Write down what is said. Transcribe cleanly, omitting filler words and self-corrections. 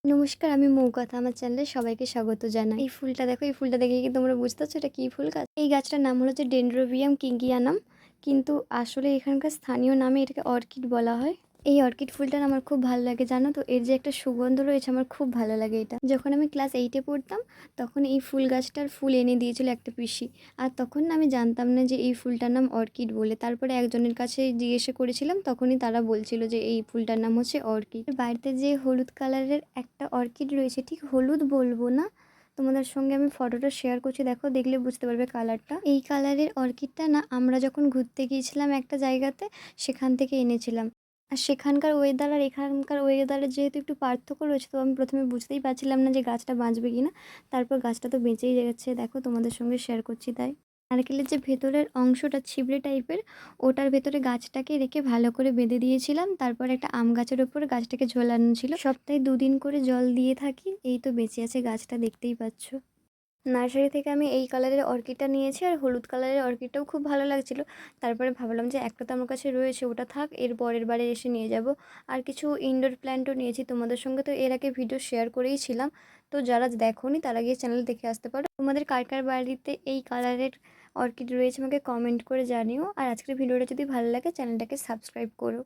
নমস্কার, আমি মৌকথা। আমার চ্যানেলে সবাইকে স্বাগত জানাই। এই ফুলটা দেখো, এই ফুলটা দেখে কি তোমরা বুঝতে পারছো এটা কী ফুল গাছ? এই গাছটার নাম হলো যে ডেনড্রোবিয়াম কিঙ্কিয়ানাম, কিন্তু আসলে এখানকার স্থানীয় নামে এটাকে অর্কিড বলা হয়। এই অর্কিড ফুলটা না আমার খুব ভালো লাগে, জানো তো? এর যে একটা সুগন্ধ রয়েছে আমার খুব ভালো লাগে এটা। যখন আমি ক্লাস 8-এ পড়তাম তখন এই ফুল গাছটার ফুল এনে দিয়েছিল একটা পিসি। আর তখন না আমি জানতাম না যে এই ফুলটার নাম অর্কিড বলে। তারপরে একজনের কাছে জিজ্ঞাসা করেছিলাম, তখনই তারা বলছিল যে এই ফুলটার নাম হচ্ছে অর্কিড। বাড়িতে যে হলুদ কালারের একটা অর্কিড রয়েছে, ঠিক হলুদ বলবো না, তোমাদের সঙ্গে আমি ফটোটা শেয়ার করছি, দেখো, দেখলে বুঝতে পারবে কালারটা। এই কালারের অর্কিডটা না আমরা যখন ঘুরতে গিয়েছিলাম একটা জায়গাতে, সেখান থেকে এনেছিলাম। আর সেখানকার ওয়েদার আর এখানকার ওয়েদারের যেহেতু একটু পার্থক্য রয়েছে, তো আমি প্রথমে বুঝতেই পারছিলাম না যে গাছটা বাঁচবে কি না। তারপর গাছটা তো বেঁচেই যাচ্ছে, দেখো তোমাদের সঙ্গে শেয়ার করছি তাই। নারকেলের যে ভেতরের অংশটা ছিবড়ে টাইপের, ওটার ভেতরে গাছটাকে রেখে ভালো করে বেঁধে দিয়েছিলাম। তারপর একটা আম গাছের ওপর গাছটাকে ঝোলানো ছিল। সপ্তাহে 2 দিন করে জল দিয়ে থাকি। এই তো বেঁচে আছে গাছটা, দেখতেই পাচ্ছ। নার্সারি থেকে আমি এই কালারের অর্কিডটা নিয়েছি, আর হলুদ কালারের অর্কিডটাও খুব ভালো লাগছিল। তারপরে ভাবলাম যে একটা তো আমার কাছে রয়েছে, ওটা থাক, এর পরের বারে এসে নিয়ে যাব। আর কিছু ইনডোর প্ল্যান্টও নিয়েছি, তোমাদের সঙ্গে তো এর আগে ভিডিও শেয়ার করেই ছিলাম। তো যারা দেখোনি তারা গিয়ে চ্যানেল দেখে আসতে পারো। তোমাদের কার কার বাড়িতে এই কালারের অর্কিড রয়েছে আমাকে কমেন্ট করে জানিও। আর আজকের ভিডিওটা যদি ভালো লাগে চ্যানেলটাকে সাবস্ক্রাইব করো।